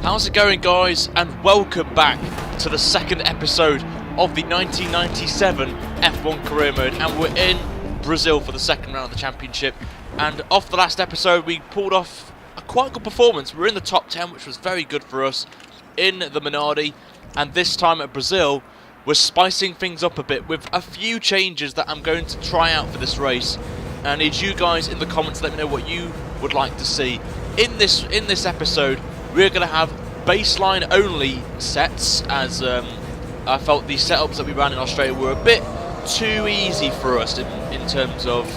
How's it going, guys, and welcome back to the second episode of the 1997 F1 career mode, and we're in Brazil for the second round of the championship. And off the last episode we pulled off a quite good performance. We were in the top 10, which was very good for us in the Minardi, and this time at Brazil we're spicing things up a bit with a few changes that I'm going to try out for this race. And I need you guys in the comments to let me know what you would like to see. In this episode we're going to have baseline only sets, as I felt the setups that we ran in Australia were a bit too easy for us in terms of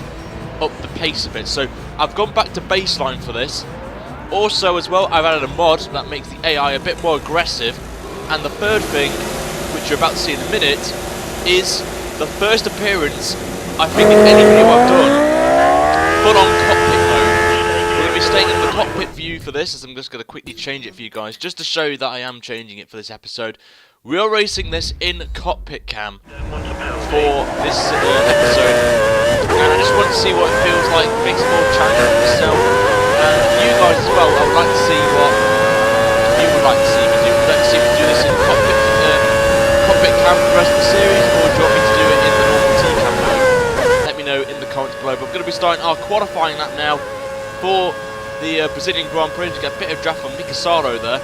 up the pace of it. So I've gone back to baseline for this. Also as well, I've added a mod that makes the AI a bit more aggressive. And the third thing, which you're about to see in a minute, is the first appearance I think in any video I've done full on cockpit mode. We're going to be staying in the cockpit view for this, as I'm just going to quickly change it for you guys, just to show you that I am changing it for this episode. We are racing this in cockpit cam for this episode, and I just want to see what it feels like, makes it more challenging for myself, and you guys as well. I would like to see what you would like to see me do. Would you like to see me do this in cockpit cam for the rest of the series, or do you want me to do it in the normal T-cam mode? Let me know in the comments below. But we're going to be starting our qualifying lap now for the Brazilian Grand Prix. We get a bit of draft from Ricciardo there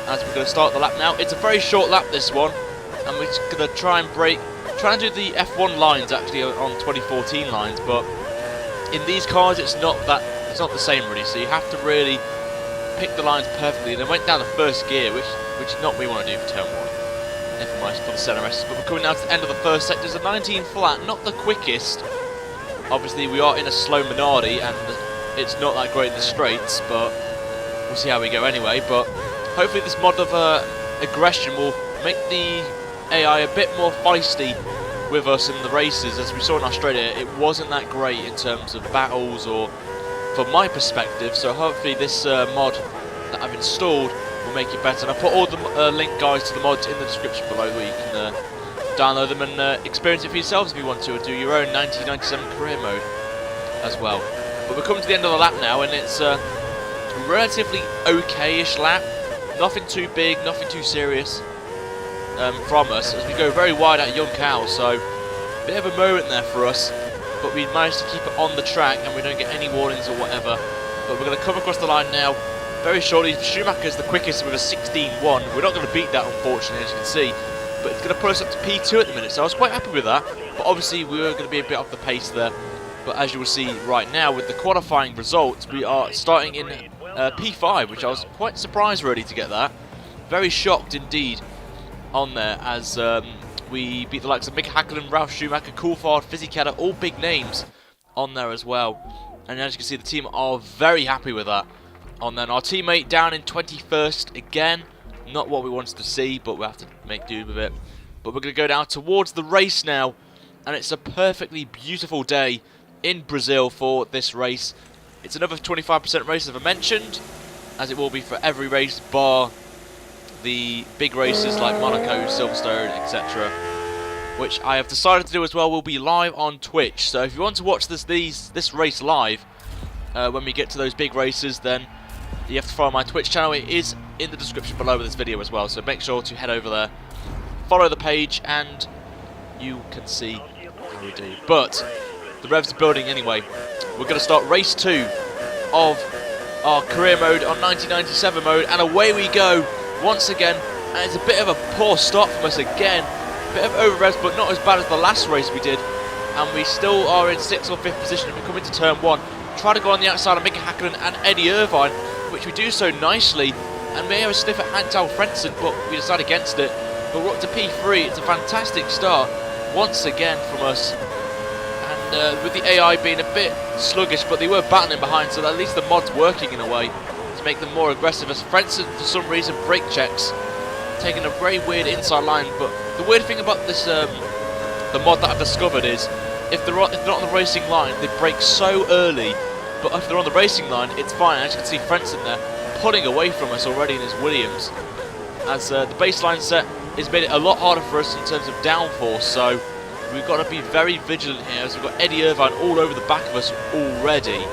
as we're going to start the lap now. It's a very short lap, this one, and we're just going to try and do the F1 lines actually on 2014 lines, but in these cars it's not the same really, so you have to really pick the lines perfectly. And I went down the first gear, which is not what we want to do for turn 1. Never mind, for the CRS. But we're coming now to the end of the first sector. There's a 19 flat, not the quickest. Obviously we are in a slow Minardi and it's not that great in the straights, but we'll see how we go anyway. But hopefully this mod of aggression will make the AI a bit more feisty with us in the races. As we saw in Australia, it wasn't that great in terms of battles, or from my perspective, so hopefully this mod that I've installed will make it better. And I'll put all the link, guys, to the mods in the description below, where you can download them and experience it for yourselves if you want to, or do your own 1997 career mode as well. But we're coming to the end of the lap now, and it's a relatively okay-ish lap. Nothing too big, nothing too serious from us, as we go very wide at Young Cow, so a bit of a moment there for us, but we managed to keep it on the track and we don't get any warnings or whatever. But we're going to come across the line now very shortly. Schumacher's the quickest with a 16.1. We're not going to beat that, unfortunately, as you can see, but it's going to put us up to P2 at the minute, so I was quite happy with that. But obviously we were going to be a bit off the pace there. But as you will see right now with the qualifying results, we are starting in P5, which I was quite surprised really to get that. Very shocked indeed on there, as we beat the likes of Mclaren, Ralf Schumacher, Coulthard, Fisichella, all big names on there as well. And as you can see, the team are very happy with that on there. And our teammate down in 21st again, not what we wanted to see, but we'll have to make do with it. But we're going to go down towards the race now, and it's a perfectly beautiful day in Brazil for this race. It's another 25% race, as I mentioned, as it will be for every race bar the big races like Monaco, Silverstone, etc., which I have decided to do as well. Will be live on Twitch, so if you want to watch this race live when we get to those big races, then you have to follow my Twitch channel. It is in the description below with this video as well, so make sure to head over there, follow the page, and you can see how we do. But the revs are building anyway. We're going to start race 2 of our career mode on 1997 mode, and away we go once again. And it's a bit of a poor start from us again. A bit of over revs, but not as bad as the last race we did. And we still are in 6th or 5th position, and we come into turn 1. Try to go on the outside of Mika Häkkinen and Eddie Irvine, which we do so nicely. And we have a sniff at Antal Frentzen, but we decide against it. But we're up to P3. It's a fantastic start once again from us. With the AI being a bit sluggish, but they were battling behind, so at least the mod's working in a way to make them more aggressive, as Frentzen for some reason brake checks, taking a very weird inside line. But the weird thing about this the mod that I've discovered is if they're not on the racing line, they brake so early, but if they're on the racing line, it's fine. As you can see, Frentzen there pulling away from us already in his Williams, as the baseline set has made it a lot harder for us in terms of downforce, so we've got to be very vigilant here, as we've got Eddie Irvine all over the back of us already,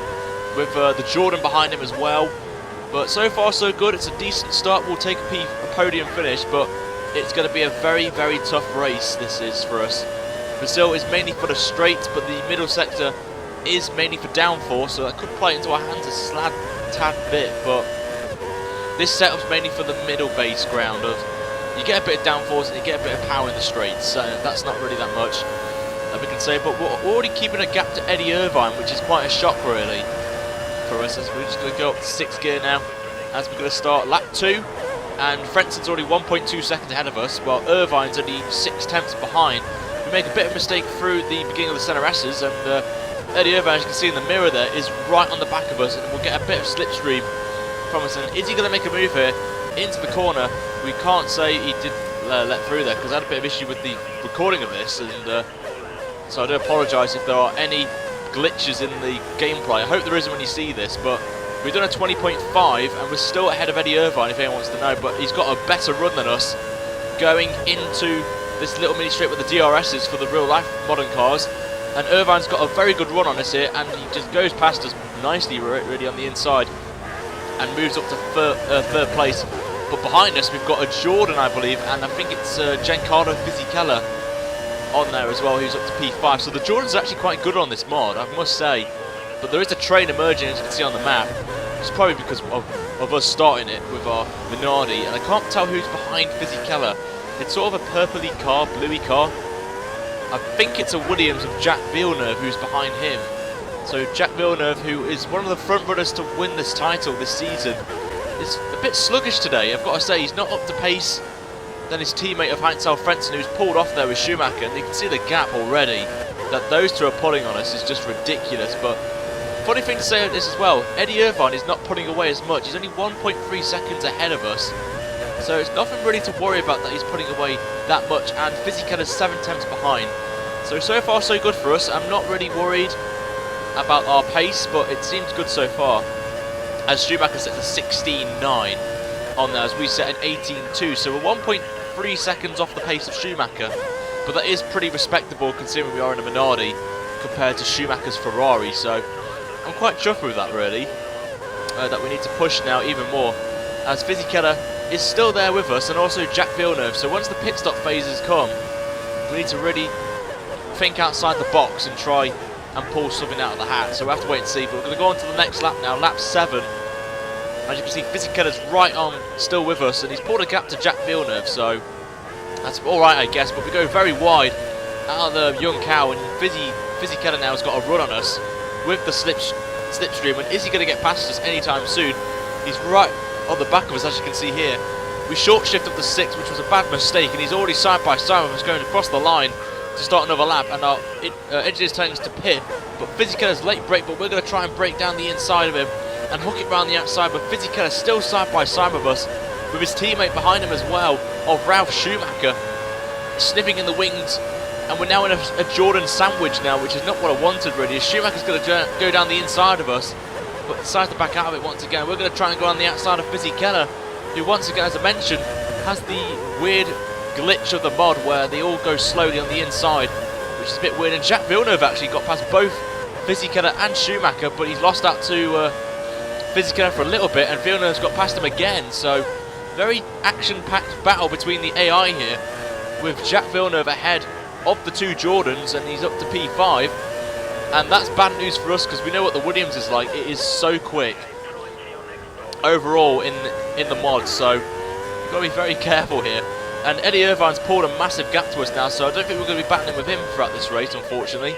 with the Jordan behind him as well. But so far so good. It's a decent start. We'll take a podium finish, but it's going to be a very, very tough race this is for us. Brazil is mainly for the straight, but the middle sector is mainly for downforce, so that could play into our hands a tad bit, but this setup's mainly for the middle base ground of you get a bit of downforce and you get a bit of power in the straights, so that's not really that much that we can say, but we're already keeping a gap to Eddie Irvine, which is quite a shock really for us, as we're just going to go up to 6th gear now, as we're going to start lap 2, and Frenson's already 1.2 seconds ahead of us, while Irvine's only 6/10 behind. We make a bit of a mistake through the beginning of the center S's, and Eddie Irvine, as you can see in the mirror there, is right on the back of us, and we'll get a bit of slipstream from us. And is he going to make a move here into the corner? We can't say he did let through there, because I had a bit of issue with the recording of this, and so I do apologise if there are any glitches in the gameplay. I hope there isn't when you see this, but we've done a 20.5, and we're still ahead of Eddie Irvine, if anyone wants to know, but he's got a better run than us going into this little mini straight with the DRSs for the real life modern cars. And Irvine's got a very good run on us here, and he just goes past us nicely really on the inside and moves up to third place. But behind us we've got a Jordan, I believe, and I think it's Giancarlo Fisichella on there as well, who's up to P5. So the Jordan's actually quite good on this mod, I must say. But there is a train emerging, as you can see on the map. It's probably because of us starting it with our Minardi, and I can't tell who's behind Fisichella. It's sort of a purpley car, bluey car. I think it's a Williams of Jack Villeneuve who's behind him. So Jack Villeneuve, who is one of the front runners to win this title this season, is a bit sluggish today. I've got to say, he's not up to pace than his teammate of Heinz Frentzen, who's pulled off there with Schumacher. And you can see the gap already that those two are pulling on us is just ridiculous. But funny thing to say of this as well, Eddie Irvine is not pulling away as much. He's only 1.3 seconds ahead of us. So it's nothing really to worry about that he's putting away that much, and Fisichella's 7/10 behind. So far so good for us. I'm not really worried about our pace, but it seems good so far. As Schumacher sets a 16.9 on there, as we set an 18.2, so we're 1.3 seconds off the pace of Schumacher, but that is pretty respectable considering we are in a Minardi compared to Schumacher's Ferrari, so I'm quite chuffed with that really, that we need to push now even more, as Fisichella is still there with us, and also Jack Villeneuve. So once the pit stop phases come, we need to really think outside the box and try and pull something out of the hat. So we'll have to wait and see, but we're going to go on to the next lap now, lap 7. As you can see, Fisichella's right on, still with us, and he's pulled a gap to Jack Villeneuve, so that's alright I guess, but we go very wide out of the young cow, and Fisichella now has got a run on us with the slipstream, and is he going to get past us anytime soon? He's right on the back of us, as you can see here. We short shift up to 6, which was a bad mistake, and he's already side by side with us going across the line to start another lap, and our engineer's telling us to pit, but Fisichella's late brake, but we're going to try and break down the inside of him and hook it round the outside, but Fisichella's still side by side with us, with his teammate behind him as well, of Ralf Schumacher, sniffing in the wings, and we're now in a Jordan sandwich now, which is not what I wanted really, as Schumacher's going to go down the inside of us, but decides to back out of it once again. We're going to try and go on the outside of Fisichella, who once again, as I mentioned, has the weird glitch of the mod where they all go slowly on the inside, which is a bit weird. And Jack Villeneuve actually got past both Fisichella and Schumacher, but he's lost out to Fisichella for a little bit, and Villeneuve's got past him again. So very action-packed battle between the AI here, with Jack Villeneuve ahead of the two Jordans, and he's up to P5. And that's bad news for us, because we know what the Williams is like. It is so quick overall in the mod, so you've got to be very careful here. And Eddie Irvine's pulled a massive gap to us now, so I don't think we're going to be battling with him throughout this race, unfortunately.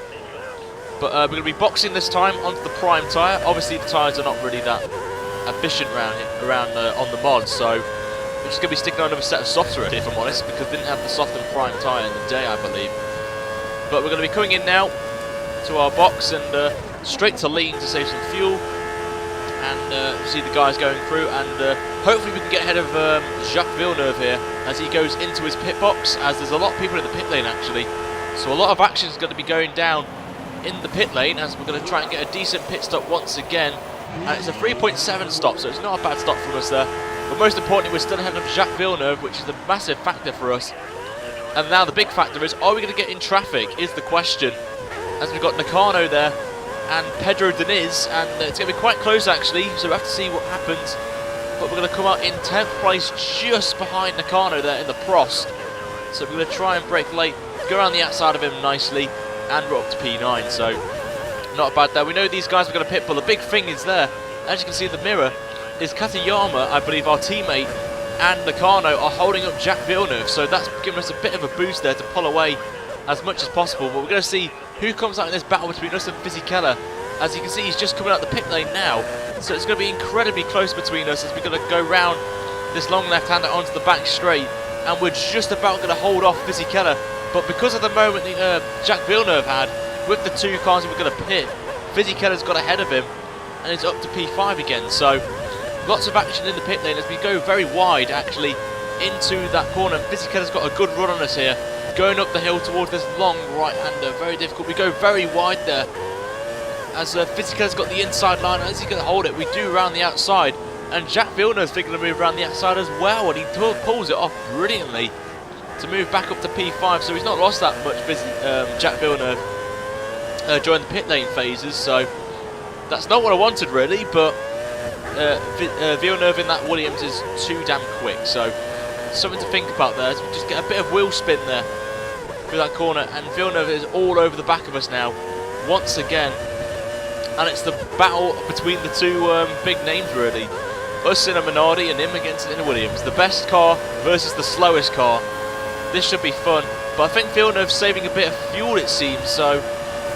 But we're going to be boxing this time onto the prime tyre. Obviously the tyres are not really that efficient around on the mod, so we're just going to be sticking on another set of softs already, if I'm honest, because we didn't have the soft and prime tyre in the day, I believe. But we're going to be coming in now to our box and straight to lean to save some fuel, and see the guys going through, and hopefully we can get ahead of Jacques Villeneuve here as he goes into his pit box, as there's a lot of people in the pit lane actually, so a lot of action is going to be going down in the pit lane, as we're going to try and get a decent pit stop once again, and it's a 3.7 stop, so it's not a bad stop from us there, but most importantly we're still ahead of Jacques Villeneuve, which is a massive factor for us. And now the big factor is, are we going to get in traffic is the question, as we've got Nakano there and Pedro Diniz, and it's going to be quite close actually, so we'll have to see what happens but we're going to come out in 10th place just behind Nakano there in the Prost. So we're going to try and brake late, go around the outside of him nicely, and we're up to P9, so not bad there. We know these guys are going to pit, but the big thing is there, as you can see in the mirror, is Katayama, I believe our teammate, and Nakano are holding up Jack Villeneuve, so that's giving us a bit of a boost there to pull away as much as possible. But we're going to see who comes out in this battle between us and Fisichella. As you can see, he's just coming out the pit lane now, so it's going to be incredibly close between us as we're going to go round this long left-hander onto the back straight, and we're just about going to hold off Fisichella. But because of the moment Jack Villeneuve had with the two cars we're going to pit, Fisichella's got ahead of him and it's up to P5 again. So lots of action in the pit lane as we go very wide actually into that corner. Fisichella's got a good run on us here, going up the hill towards this long right-hander. Very difficult. We go very wide there as Fisichella's got the inside line. As he's going to hold it, we do round the outside, and Jack Villeneuve's thinking to move around the outside as well, and he pulls it off brilliantly to move back up to P5. So he's not lost that much, Jack Villeneuve, during the pit lane phases. So that's not what I wanted really, but Villeneuve in that Williams is too damn quick. So something to think about there. So we just get a bit of wheel spin there through that corner, and Villeneuve is all over the back of us now once again. And it's the battle between the two big names really. Us in a Minardi and him against in a Williams. The best car versus the slowest car. This should be fun. But I think Villeneuve's saving a bit of fuel, it seems, so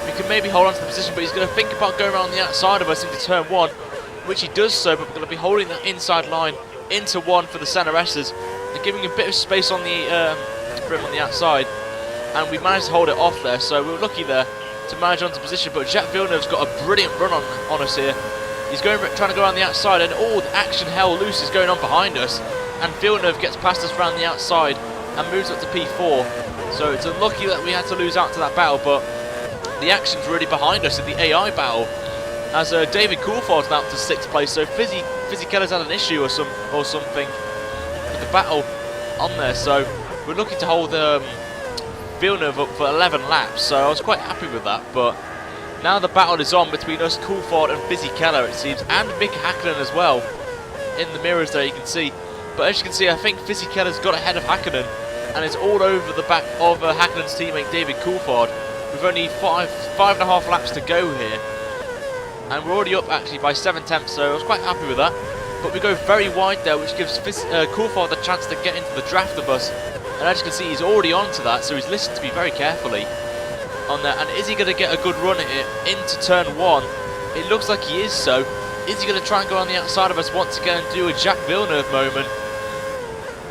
we can maybe hold on to the position. But he's going to think about going around the outside of us into turn 1, which he does so, but we're going to be holding that inside line into 1 for the Center S's and giving a bit of space on the for him on the outside. And we managed to hold it off there, so we were lucky there to manage onto position. But Jack Villeneuve's got a brilliant run on us here. He's trying to go around the outside, and all the action hell loose is going on behind us, and Villeneuve gets past us around the outside and moves up to P4. So it's unlucky that we had to lose out to that battle, but the action's really behind us in the AI battle, as David Coulthard's now up to 6th place. So Fisichella's had an issue or something with the battle on there, so we're looking to hold Villeneuve up for 11 laps, so I was quite happy with that. But now the battle is on between us, Coulthard and Fisichella, it seems, and Mick Hakkinen as well. In the mirrors there you can see. But as you can see, I think Fisichella's got ahead of Hakkinen and is all over the back of Hakkinen's teammate David Coulthard. We've only five and a half laps to go here, and we're already up actually by 7/10, so I was quite happy with that. But we go very wide there, which gives Coulthard the chance to get into the draft of us. And as you can see, he's already onto that, so he's listened to me very carefully on that. And is he going to get a good run at it into turn 1? It looks like he is. So is he going to try and go on the outside of us once again and do a Jack Villeneuve moment?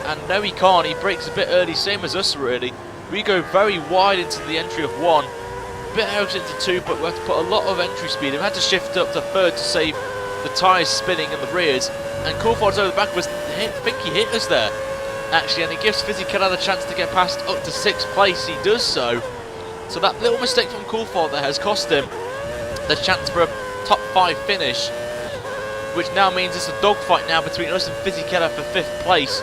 And no, he can't. He brakes a bit early, same as us really. We go very wide into the entry of 1, a bit out into 2, but we have to put a lot of entry speed. We had to shift up to 3rd to save the tyres spinning in the rears. And Coulthard's over the back of us. I think he hit us there actually, and it gives Fisichella the chance to get past up to 6th place. He does so. So that little mistake from Coulthard there has cost him the chance for a top 5 finish, which now means it's a dogfight now between us and Fisichella for 5th place,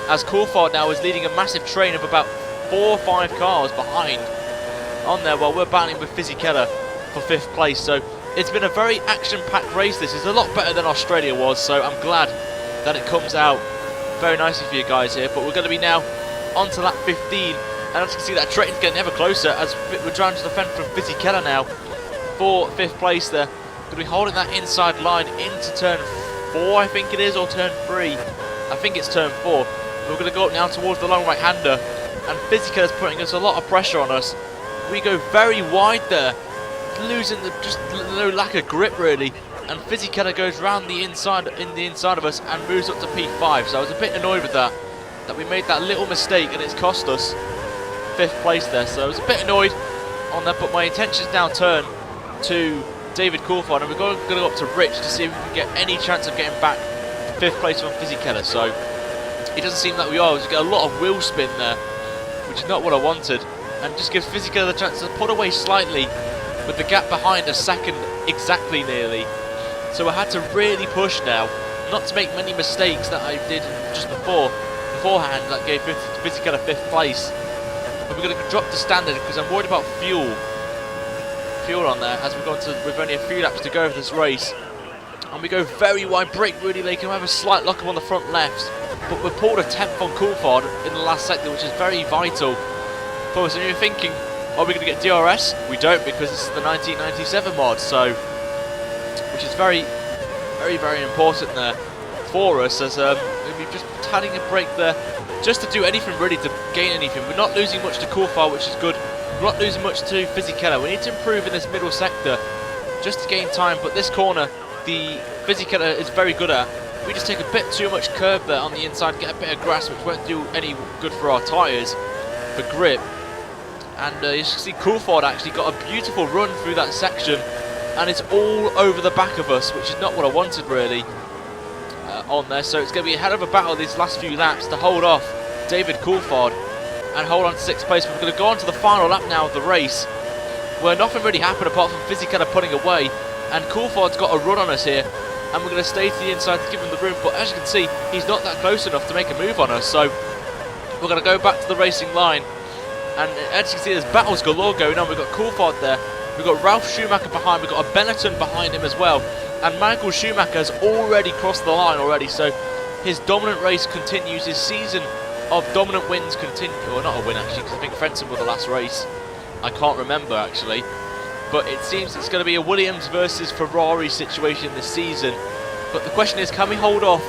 as Coulthard now is leading a massive train of about 4 or 5 cars behind on there, while we're battling with Fisichella for 5th place. So it's been a very action-packed race. This is a lot better than Australia was, so I'm glad that it comes out very nicely for you guys here. But we're going to be now on to lap 15, and as you can see, that train's getting ever closer as we're trying to defend from Fisichella now for 5th place there. Going to be holding that inside line into turn 4, I think it is, or turn 3. I think it's turn 4. We're going to go up now towards the long right-hander, and Fisichella's putting us a lot of pressure on us. We go very wide there, losing just no lack of grip really, and Fisichella goes round the inside of us and moves up to P5. So I was a bit annoyed with that we made that little mistake and it's cost us 5th place there. So I was a bit annoyed on that, but my intentions now turn to David Coulthard, and we're going to go up to Rich to see if we can get any chance of getting back 5th place from Fisichella. So it doesn't seem like we are. We just get a lot of wheel spin there, which is not what I wanted, and just gives Fisichella the chance to pull away slightly with the gap behind a second exactly nearly. So I had to really push now, not to make many mistakes that I did just beforehand that gave Fisichella 5th place. But we're going to drop the standard because I'm worried about fuel on there, as we've only a few laps to go of this race. And we go very wide, brake really late, and we have a slight lock-up on the front left. But we pulled a 10th on Coulthard in the last sector, which is very vital for us. And you're thinking, are we going to get DRS? We don't, because this is the 1997 mod, so which is very, very important there for us, as we're just tadding a brake there just to do anything really, to gain anything. We're not losing much to Coulthard, which is good. We're not losing much to Fisichella. We need to improve in this middle sector just to gain time, but this corner the Fisichella is very good at. We just take a bit too much curve there on the inside, get a bit of grass, which won't do any good for our tyres for grip. And you see Coulthard actually got a beautiful run through that section, and it's all over the back of us, which is not what I wanted really on there. So it's going to be a hell of a battle these last few laps to hold off David Coulthard and hold on to 6th place. We're going to go on to the final lap now of the race, where nothing really happened apart from Fisichella putting away, and Coulthard's got a run on us here, and we're going to stay to the inside to give him the room. But as you can see, he's not that close enough to make a move on us, so we're going to go back to the racing line. And as you can see, there's battles galore going on. We've got Coulthard there, we've got Ralf Schumacher behind, we've got a Benetton behind him as well, and Michael Schumacher has already crossed the line already, so his dominant race continues, his season of dominant wins continue, or not a win actually, because I think Frentzen was the last race, I can't remember actually, but it seems it's going to be a Williams versus Ferrari situation this season. But the question is, can we hold off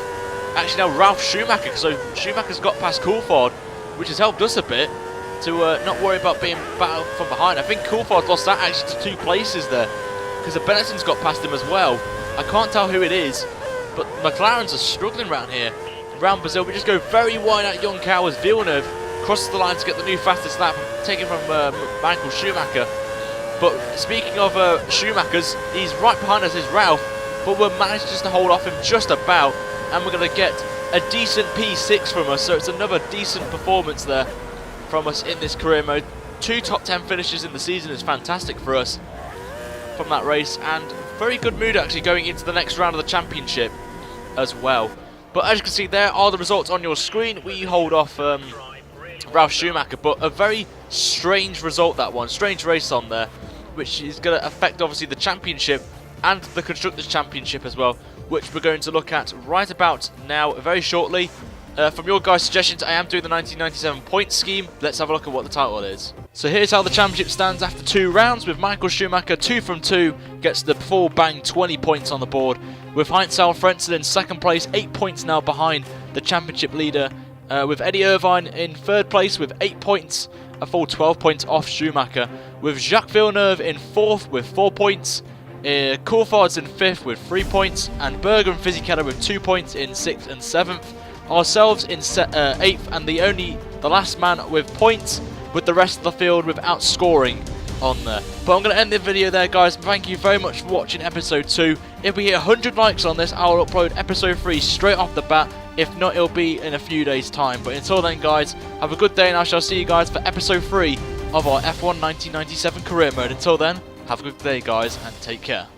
actually now Ralf Schumacher? So Schumacher's got past Coulthard, which has helped us a bit to not worry about being battled from behind. I think Coulthard lost that actually to 2 places there, because the Benetton's got past him as well. I can't tell who it is, but McLarens are struggling around here. Around Brazil, we just go very wide at Young Cow as Villeneuve crosses the line to get the new fastest lap, taken from Michael Schumacher. But speaking of Schumacher's, he's right behind us is Ralf, but we've managed just to hold off him just about, and we're going to get a decent P6 from us, so it's another decent performance there from us in this career mode. 2 top 10 finishes in the season is fantastic for us from that race, and very good mood actually going into the next round of the championship as well. But as you can see, there are the results on your screen. We hold off Ralf Schumacher, but a very strange result, that one. Strange race on there, which is going to affect obviously the championship and the Constructors' Championship as well, which we're going to look at right about now, very shortly. From your guys' suggestions, I am doing the 1997 point scheme. Let's have a look at what the title is. So here's how the championship stands after 2 rounds, with Michael Schumacher 2 from 2, gets the full bang 20 points on the board, with Heinz-Harald Frentzen in 2nd place, 8 points now behind the championship leader, with Eddie Irvine in 3rd place with 8 points, a full 12 points off Schumacher, with Jacques Villeneuve in 4th with 4 points, Coulthard's in 5th with 3 points, and Berger and Fisichella with 2 points in 6th and 7th. Ourselves in 8th, and the last man with points, with the rest of the field without scoring on there. But I'm going to end the video there, guys. Thank you very much for watching episode 2. If we hit 100 likes on this, I will upload episode 3 straight off the bat. If not, it'll be in a few days' time. But until then, guys, have a good day, and I shall see you guys for episode 3 of our F1 1997 career mode. Until then, have a good day, guys, and take care.